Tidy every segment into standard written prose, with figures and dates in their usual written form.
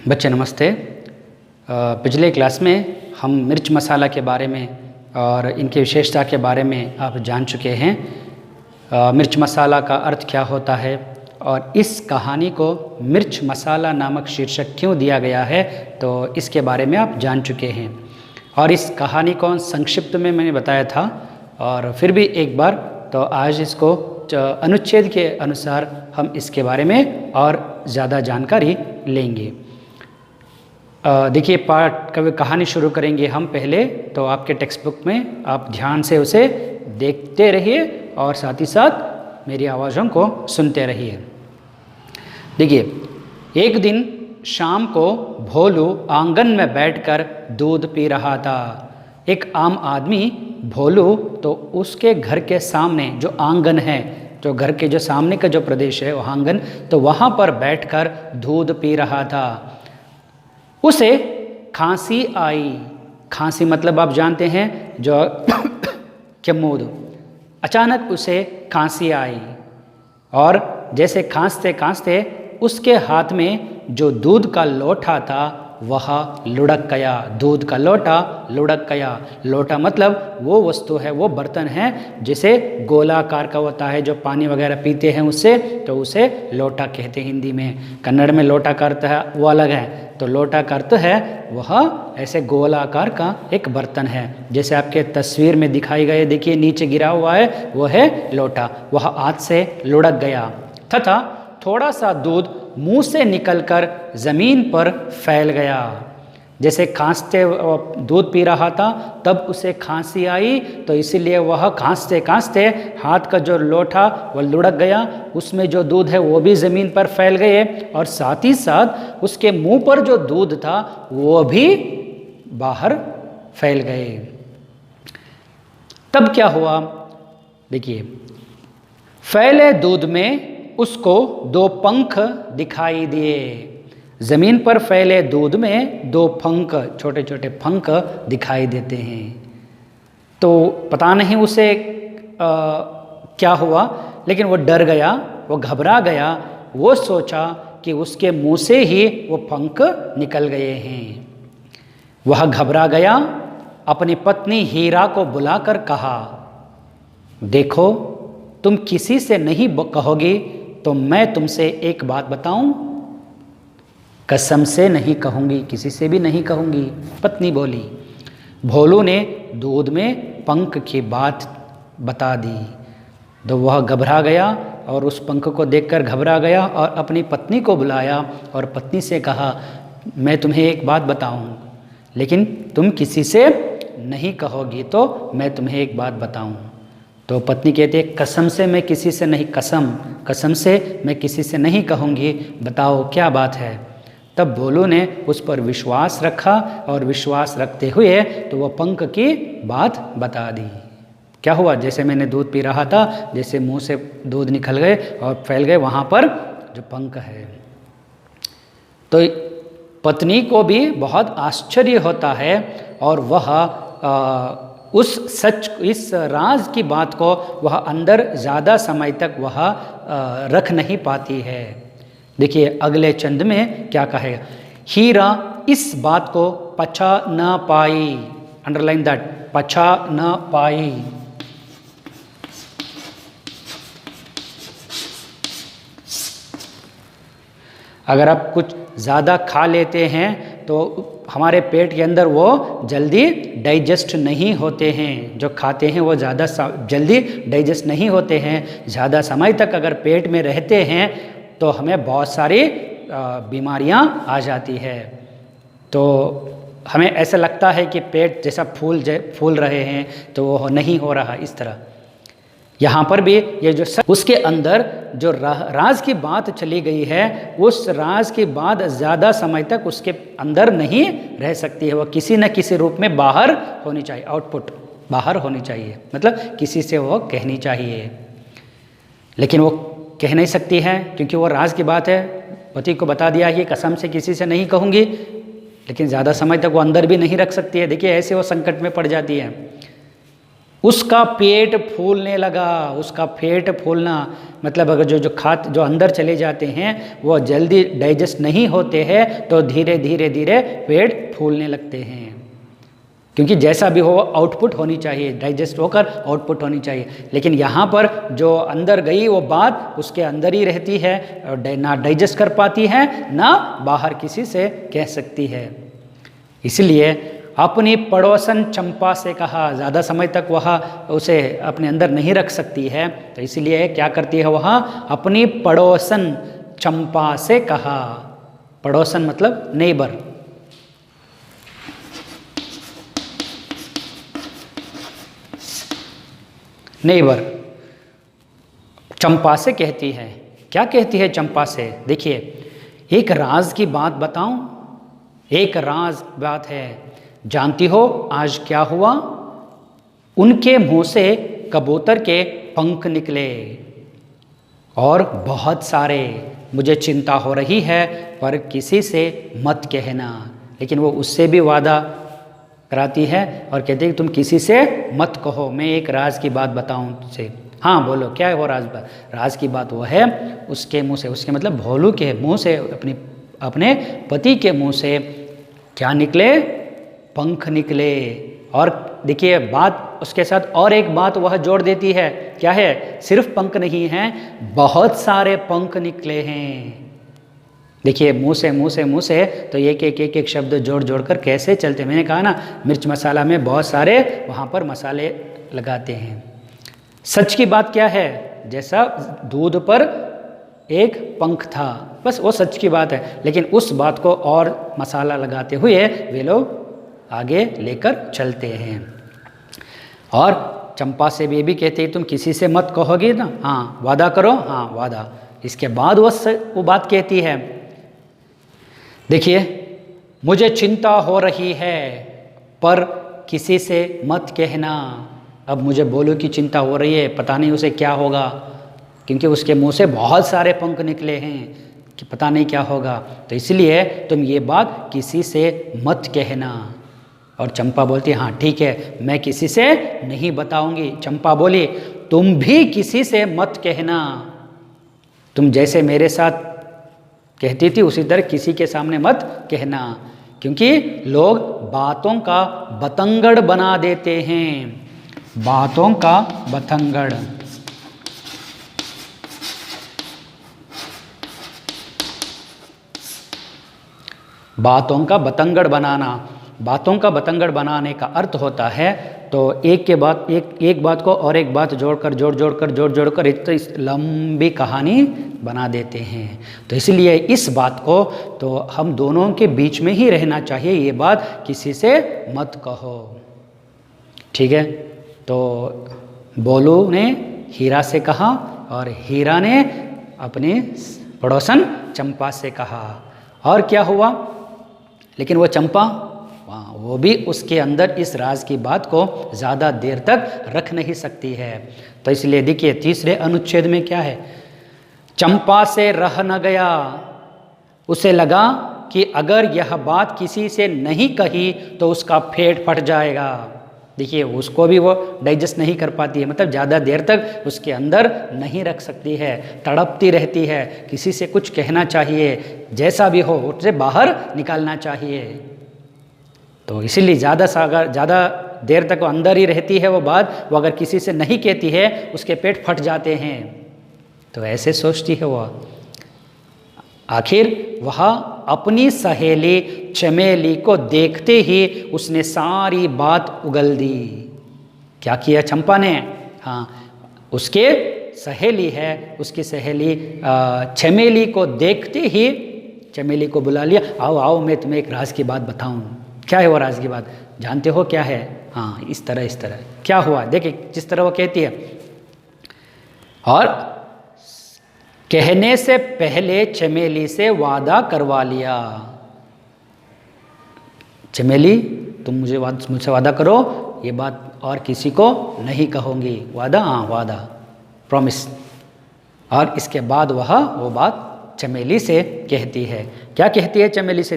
बच्चे नमस्ते। पिछले क्लास में हम मिर्च मसाला के बारे में और इनकी विशेषता के बारे में आप जान चुके हैं। मिर्च मसाला का अर्थ क्या होता है और इस कहानी को मिर्च मसाला नामक शीर्षक क्यों दिया गया है, तो इसके बारे में आप जान चुके हैं। और इस कहानी को संक्षिप्त में मैंने बताया था और फिर भी एक बार, तो आज इसको अनुच्छेद के अनुसार हम इसके बारे में और ज़्यादा जानकारी लेंगे। देखिए, कहानी शुरू करेंगे हम पहले, तो आपके टेक्स्ट बुक में आप ध्यान से उसे देखते रहिए और साथ ही साथ मेरी आवाज़ों को सुनते रहिए। देखिए, एक दिन शाम को भोलू आंगन में बैठकर दूध पी रहा था। एक आम आदमी भोलू तो उसके घर के सामने जो आंगन है, जो घर के जो सामने का जो प्रदेश है वो आंगन, तो वहाँ पर बैठकर दूध पी रहा था। उसे खांसी आई। खांसी मतलब आप जानते हैं, जो चमूद। अचानक उसे खांसी आई और जैसे खांसते खांसते उसके हाथ में जो दूध का लोटा था वह लुढ़क गया। दूध का लोटा लुढ़क गया। लोटा मतलब वो वस्तु है, वो बर्तन है जिसे गोलाकार का होता है, जो पानी वगैरह पीते हैं उससे, तो उसे लोटा कहते हैं हिंदी में। कन्नड़ में लोटा का अर्थ है वो अलग है, तो लोटा का अर्थ है वह ऐसे गोलाकार का एक बर्तन है, जैसे आपके तस्वीर में दिखाई गए। देखिए नीचे गिरा हुआ है, वो है लोटा। वह हाथ से लुढ़क गया तथा थोड़ा सा दूध मुंह से निकलकर ज़मीन पर फैल गया। जैसे खांसते दूध पी रहा था तब उसे खांसी आई, तो इसीलिए वह खांसते खांसते हाथ का जो लोटा वह लुढ़क गया, उसमें जो दूध है वो भी ज़मीन पर फैल गए और साथ ही साथ उसके मुंह पर जो दूध था वो भी बाहर फैल गए। तब क्या हुआ? देखिए, फैले दूध में उसको दो पंख दिखाई दिए। जमीन पर फैले दूध में दो पंख, छोटे छोटे पंख दिखाई देते हैं। तो पता नहीं उसे क्या हुआ, लेकिन वो डर गया, वो घबरा गया। वो सोचा कि उसके मुंह से ही वो पंख निकल गए हैं। वह घबरा गया। अपनी पत्नी हीरा को बुलाकर कहा, देखो, तुम किसी से नहीं कहोगी तो मैं तुमसे एक बात बताऊं? कसम से नहीं कहूंगी, किसी से भी नहीं कहूंगी, पत्नी बोली। भोलू ने दूध में पंख की बात बता दी। तो वह घबरा गया और उस पंख को देखकर घबरा गया और अपनी पत्नी को बुलाया और पत्नी से कहा, मैं तुम्हें एक बात बताऊं, लेकिन तुम किसी से नहीं कहोगी तो मैं तुम्हें एक बात बताऊं। तो पत्नी कहती है, कसम से मैं किसी से नहीं, कसम से मैं किसी से नहीं कहूँगी, बताओ क्या बात है। तब भोलू ने उस पर विश्वास रखा और विश्वास रखते हुए तो वह पंख की बात बता दी। क्या हुआ? जैसे मैंने दूध पी रहा था, जैसे मुंह से दूध निकल गए और फैल गए, वहाँ पर जो पंख है। तो पत्नी को भी बहुत आश्चर्य होता है और वह इस राज की बात को वह अंदर ज़्यादा समय तक वह रख नहीं पाती है। देखिए अगले चंद में क्या कहेगा। हीरा इस बात को पचा न पाई, अंडरलाइन दैट, पचा न पाई। अगर आप कुछ ज़्यादा खा लेते हैं तो हमारे पेट के अंदर वो जल्दी डाइजेस्ट नहीं होते हैं। जो खाते हैं वो ज़्यादा जल्दी डाइजेस्ट नहीं होते हैं। ज़्यादा समय तक अगर पेट में रहते हैं तो हमें बहुत सारी बीमारियां आ जाती है। तो हमें ऐसा लगता है कि पेट जैसा फूल रहे हैं, तो वो नहीं हो रहा। इस तरह यहाँ पर भी ये जो उसके अंदर जो राज की बात चली गई है, उस राज की बात ज़्यादा समय तक उसके अंदर नहीं रह सकती है। वह किसी न किसी रूप में बाहर होनी चाहिए, आउटपुट बाहर होनी चाहिए, मतलब किसी से वो कहनी चाहिए। लेकिन वो कह नहीं सकती है क्योंकि वो राज की बात है। पति को बता दिया कि कसम से किसी से नहीं कहूँगी, लेकिन ज़्यादा समय तक वो अंदर भी नहीं रख सकती है। देखिए ऐसे वो संकट में पड़ जाती है। उसका पेट फूलने लगा। उसका पेट फूलना मतलब अगर जो अंदर चले जाते हैं वो जल्दी डाइजेस्ट नहीं होते हैं तो धीरे धीरे धीरे पेट फूलने लगते हैं। क्योंकि जैसा भी हो आउटपुट होनी चाहिए, डाइजेस्ट होकर आउटपुट होनी चाहिए। लेकिन यहाँ पर जो अंदर गई वो बात उसके अंदर ही रहती है और ना डाइजेस्ट कर पाती है ना बाहर किसी से कह सकती है। इसलिए अपनी पड़ोसन चंपा से कहा, ज़्यादा समय तक वह उसे अपने अंदर नहीं रख सकती है, तो इसलिए क्या करती है वह अपनी पड़ोसन चंपा से कहा। पड़ोसन मतलब नेबर। नेबर चंपा से कहती है। क्या कहती है चंपा से? देखिए, एक राज की बात बताऊं। एक राज बात है। जानती हो आज क्या हुआ? उनके मुंह से कबूतर के पंख निकले और बहुत सारे। मुझे चिंता हो रही है पर किसी से मत कहना। लेकिन वो उससे भी वादा कराती है और कहती है कि तुम किसी से मत कहो, मैं एक राज की बात बताऊं तुझसे। हाँ बोलो, क्या है वो राज की बात? वो है उसके मुंह से, उसके मतलब भोलू के मुंह से, अपने पति के मुंह से क्या निकले? पंख निकले। और देखिए बात उसके साथ और एक बात वह जोड़ देती है। क्या है? सिर्फ पंख नहीं हैं, बहुत सारे पंख निकले हैं। देखिए मुंह से तो एक शब्द जोड़ कर कैसे चलते। मैंने कहा ना, मिर्च मसाला में बहुत सारे वहाँ पर मसाले लगाते हैं। सच की बात क्या है? जैसा दूध पर एक पंख था, बस वो सच की बात है। लेकिन उस बात को और मसाला लगाते हुए वे लोग आगे लेकर चलते हैं। और चंपा से भी कहते हैं तुम किसी से मत कहोगे ना? हाँ वादा करो। हाँ वादा। इसके बाद वो बात कहती है, देखिए मुझे चिंता हो रही है पर किसी से मत कहना। अब मुझे बोलो की चिंता हो रही है, पता नहीं उसे क्या होगा, क्योंकि उसके मुंह से बहुत सारे पंख निकले हैं कि पता नहीं क्या होगा। तो इसलिए तुम ये बात किसी से मत कहना। और चंपा बोलती है हाँ ठीक है, मैं किसी से नहीं बताऊंगी। चंपा बोली तुम भी किसी से मत कहना। तुम जैसे मेरे साथ कहती थी उसी तरह किसी के सामने मत कहना, क्योंकि लोग बातों का बतंगड़ बना देते हैं। बातों का बतंगड़। बातों का बतंगड़ बनाना। बातों का बतंगड़ बनाने का अर्थ होता है तो एक बात को और एक बात जोड़कर एक तो लंबी कहानी बना देते हैं। तो इसलिए इस बात को तो हम दोनों के बीच में ही रहना चाहिए। ये बात किसी से मत कहो, ठीक है? तो बोलू ने हीरा से कहा और हीरा ने अपने पड़ोसन चंपा से कहा। और क्या हुआ? लेकिन वो चंपा वो भी उसके अंदर इस राज की बात को ज़्यादा देर तक रख नहीं सकती है। तो इसलिए देखिए तीसरे अनुच्छेद में क्या है? चंपा से रह न गया। उसे लगा कि अगर यह बात किसी से नहीं कही तो उसका पेट फट जाएगा। देखिए उसको भी वो डाइजेस्ट नहीं कर पाती है, मतलब ज़्यादा देर तक उसके अंदर नहीं रख सकती है, तड़पती रहती है। किसी से कुछ कहना चाहिए, जैसा भी हो उसे बाहर निकालना चाहिए। तो इसीलिए ज़्यादा देर तक वो अंदर ही रहती है वो बात। वो अगर किसी से नहीं कहती है उसके पेट फट जाते हैं। तो ऐसे सोचती है वो। आखिर वह अपनी सहेली चमेली को देखते ही उसने सारी बात उगल दी। क्या किया चंपा ने? हाँ, उसके सहेली है, उसकी सहेली चमेली को देखते ही चमेली को बुला लिया। आओ आओ मैं तुम्हें एक राज की बात बताऊं। क्या है वो राज की बात? जानते हो क्या है? हाँ इस तरह क्या हुआ? देखिए जिस तरह वो कहती है। और कहने से पहले चमेली से वादा करवा लिया। चमेली तुम मुझसे वादा करो, ये बात और किसी को नहीं कहूँगी। वादा? हाँ वादा, प्रॉमिस। और इसके बाद वो बात चमेली से कहती है। क्या कहती है चमेली से?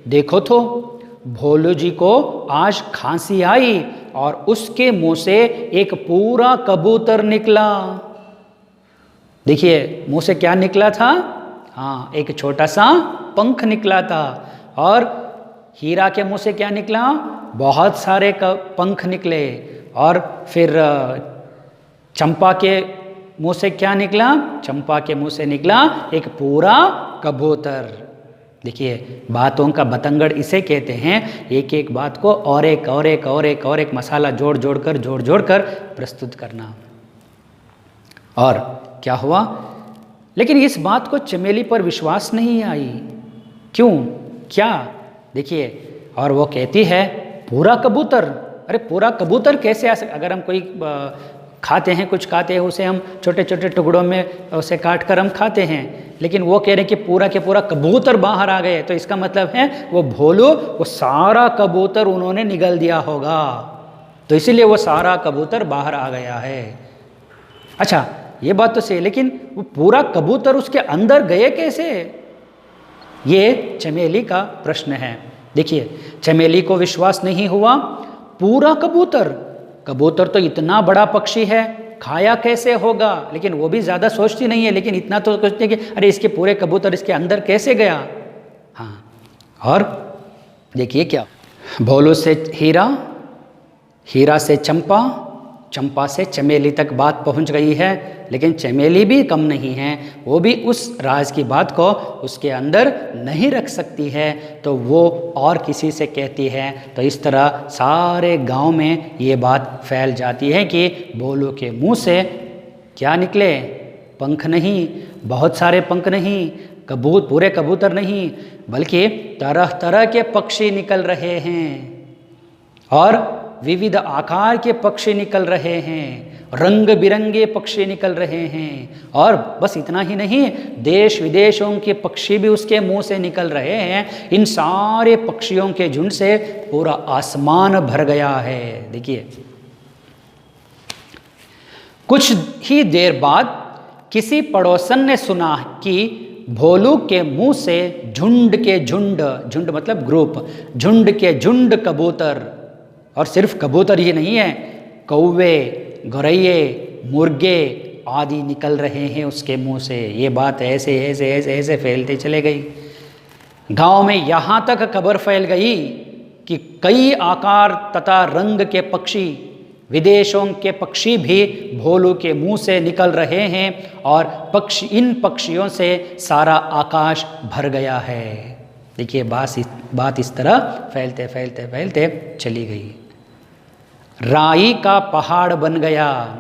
देखो तो भोलू जी को आज खांसी आई और उसके मुंह से एक पूरा कबूतर निकला। देखिए मुंह से क्या निकला था? हाँ, एक छोटा सा पंख निकला था। और हीरा के मुंह से क्या निकला? बहुत सारे पंख निकले। और फिर चंपा के मुंह से क्या निकला? चंपा के मुंह से निकला एक पूरा कबूतर। देखिए बातों का बतंगड़ इसे कहते हैं, एक एक बात को और एक मसाला जोड़ जोड़ कर प्रस्तुत करना। और क्या हुआ? लेकिन इस बात को चमेली पर विश्वास नहीं आई। क्यों? क्या? देखिए, और वो कहती है पूरा कबूतर। अरे पूरा कबूतर कैसे आ सकता? अगर हम कोई खाते हैं, कुछ खाते हैं, उसे हम छोटे छोटे टुकड़ों में उसे काट कर हम खाते हैं, लेकिन वो कह रहे हैं कि पूरा के पूरा कबूतर बाहर आ गए, तो इसका मतलब है वो भोलू वो सारा कबूतर उन्होंने निगल दिया होगा, तो इसीलिए वो सारा कबूतर बाहर आ गया है। अच्छा, ये बात तो सही, लेकिन वो पूरा कबूतर उसके अंदर गए कैसे? ये चमेली का प्रश्न है। देखिए, चमेली को विश्वास नहीं हुआ। पूरा कबूतर, कबूतर तो इतना बड़ा पक्षी है, खाया कैसे होगा? लेकिन वो भी ज़्यादा सोचती नहीं है, लेकिन इतना तो सोचती है कि अरे इसके पूरे कबूतर इसके अंदर कैसे गया। हाँ, और देखिए क्या, भोलू से हीरा, हीरा से चंपा, चंपा से चमेली तक बात पहुंच गई है। लेकिन चमेली भी कम नहीं है, वो भी उस राज की बात को उसके अंदर नहीं रख सकती है, तो वो और किसी से कहती है। तो इस तरह सारे गांव में ये बात फैल जाती है कि भोलू के मुंह से क्या निकले? पंख नहीं, बहुत सारे पंख नहीं, पूरे कबूतर नहीं, बल्कि तरह तरह के पक्षी निकल रहे हैं और विविध आकार के पक्षी निकल रहे हैं, रंग बिरंगे पक्षी निकल रहे हैं। और बस इतना ही नहीं, देश विदेशों के पक्षी भी उसके मुंह से निकल रहे हैं। इन सारे पक्षियों के झुंड से पूरा आसमान भर गया है। देखिए, कुछ ही देर बाद किसी पड़ोसन ने सुना कि भोलू के मुंह से झुंड के झुंड, झुंड मतलब ग्रुप, झुंड के झुंड कबूतर, और सिर्फ कबूतर ही नहीं है, कौवे, गौरैये, मुर्गे आदि निकल रहे हैं उसके मुंह से। ये बात ऐसे ऐसे ऐसे ऐसे फैलते चले गई। गांव में यहाँ तक खबर फैल गई कि कई आकार तथा रंग के पक्षी, विदेशों के पक्षी भी भोलू के मुंह से निकल रहे हैं और इन पक्षियों से सारा आकाश भर गया है। देखिए, बात इस तरह फैलते फैलते फैलते चली गई। राई का पहाड़ बन गया।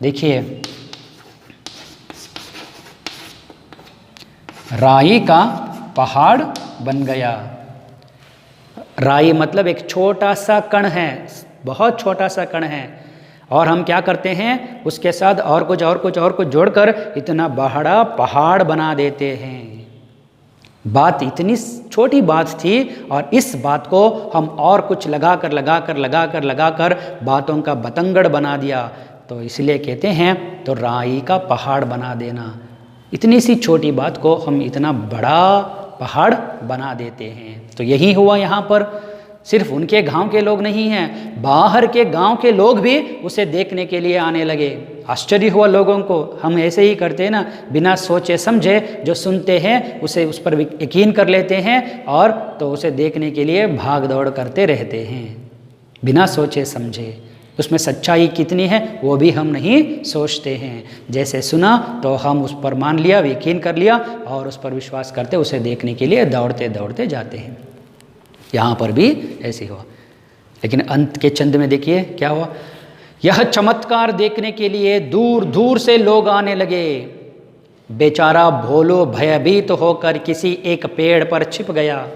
देखिए, राई का पहाड़ बन गया। राई मतलब एक छोटा सा कण है, बहुत छोटा सा कण है, और हम क्या करते हैं उसके साथ और कुछ जोड़कर इतना बड़ा पहाड़ बना देते हैं। बात इतनी छोटी बात थी और इस बात को हम और कुछ लगाकर बातों का बतंगड़ बना दिया। तो इसलिए कहते हैं तो राई का पहाड़ बना देना। इतनी सी छोटी बात को हम इतना बड़ा पहाड़ बना देते हैं। तो यही हुआ यहाँ पर। सिर्फ उनके गांव के लोग नहीं हैं, बाहर के गांव के लोग भी उसे देखने के लिए आने लगे। आश्चर्य हुआ लोगों को। हम ऐसे ही करते हैं ना, बिना सोचे समझे जो सुनते हैं उसे उस पर यकीन कर लेते हैं और तो उसे देखने के लिए भाग दौड़ करते रहते हैं बिना सोचे समझे। उसमें सच्चाई कितनी है वो भी हम नहीं सोचते हैं। जैसे सुना तो हम उस पर मान लिया, यकीन कर लिया और उस पर विश्वास करते उसे देखने के लिए दौड़ते दौड़ते जाते हैं। यहाँ पर भी ऐसे हुआ। लेकिन अंत के चंद में देखिए क्या हुआ। यह चमत्कार देखने के लिए दूर दूर से लोग आने लगे। बेचारा भोलू भयभीत होकर किसी एक पेड़ पर छिप गया।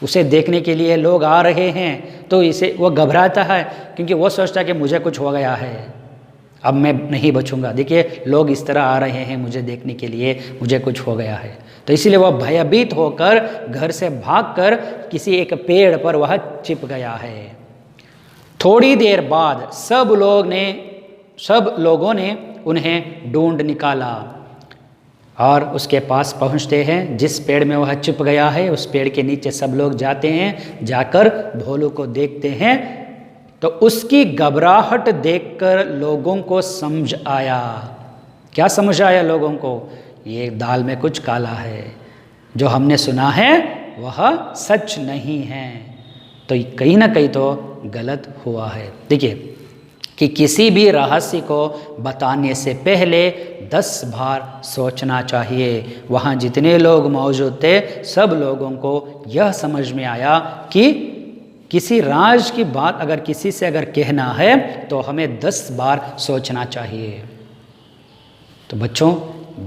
उसे देखने के लिए लोग आ रहे हैं तो इसे वो घबराता है, क्योंकि वो सोचता है कि मुझे कुछ हो गया है, अब मैं नहीं बचूंगा। देखिए, लोग इस तरह आ रहे हैं मुझे देखने के लिए, मुझे कुछ हो गया है। तो इसीलिए वह भयभीत होकर घर से भागकर किसी एक पेड़ पर वह छिप गया है। थोड़ी देर बाद सब लोगों ने उन्हें ढूंढ निकाला और उसके पास पहुंचते हैं। जिस पेड़ में वह छिप गया है उस पेड़ के नीचे सब लोग जाते हैं। जाकर भोलू को देखते हैं तो उसकी घबराहट देखकर लोगों को समझ आया। क्या समझ आया लोगों को? ये दाल में कुछ काला है, जो हमने सुना है वह सच नहीं है, तो कहीं ना कहीं तो गलत हुआ है। देखिए कि किसी भी रहस्य को बताने से पहले 10 बार सोचना चाहिए। वहाँ जितने लोग मौजूद थे सब लोगों को यह समझ में आया कि किसी राज की बात अगर किसी से अगर कहना है तो हमें 10 बार सोचना चाहिए। तो बच्चों,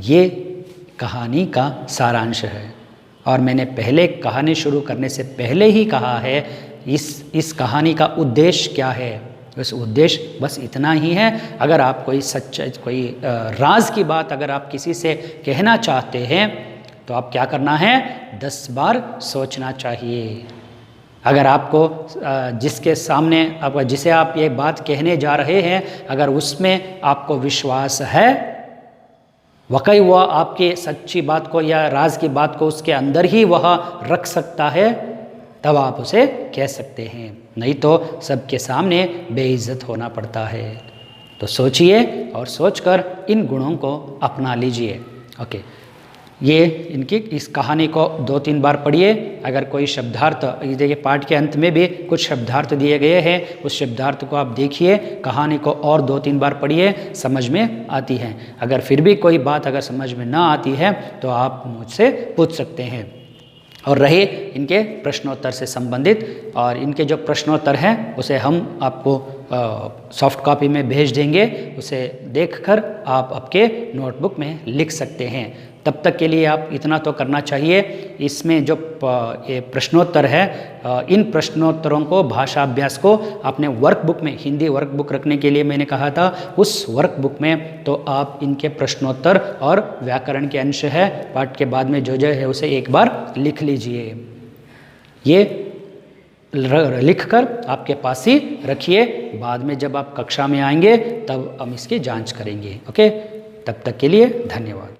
ये कहानी का सारांश है, और मैंने पहले कहानी शुरू करने से पहले ही कहा है इस कहानी का उद्देश्य क्या है। उस उद्देश्य बस इतना ही है, अगर आप कोई राज की बात अगर आप किसी से कहना चाहते हैं तो आप क्या करना है, 10 बार सोचना चाहिए। अगर आपको जिसके सामने जिसे आप ये बात कहने जा रहे हैं अगर उसमें आपको विश्वास है, वाकई वह आपकी सच्ची बात को या राज की बात को उसके अंदर ही वह रख सकता है, तब आप उसे कह सकते हैं, नहीं तो सबके सामने बेइज्जत होना पड़ता है। तो सोचिए और सोचकर इन गुणों को अपना लीजिए। ओके, ये इनकी इस कहानी को 2-3 बार पढ़िए। अगर कोई शब्दार्थ, देखिए पाठ के अंत में भी कुछ शब्दार्थ दिए गए हैं, उस शब्दार्थ को आप देखिए, कहानी को और 2-3 बार पढ़िए, समझ में आती है। अगर फिर भी कोई बात अगर समझ में ना आती है तो आप मुझसे पूछ सकते हैं। और रहे इनके प्रश्नोत्तर से संबंधित, और इनके जो प्रश्नोत्तर हैं उसे हम आपको सॉफ्ट कॉपी में भेज देंगे, उसे देखकर आप आपके नोटबुक में लिख सकते हैं। तब तक के लिए आप इतना तो करना चाहिए, इसमें जो ये प्रश्नोत्तर है, इन प्रश्नोत्तरों को भाषा अभ्यास को अपने वर्कबुक में, हिंदी वर्कबुक रखने के लिए मैंने कहा था, उस वर्कबुक में तो आप इनके प्रश्नोत्तर और व्याकरण के अंश है पाठ के बाद में जो है उसे एक बार लिख लीजिए। ये लिखकर आपके पास ही रखिए, बाद में जब आप कक्षा में आएंगे तब हम इसकी जांच करेंगे। ओके, तब तक के लिए धन्यवाद।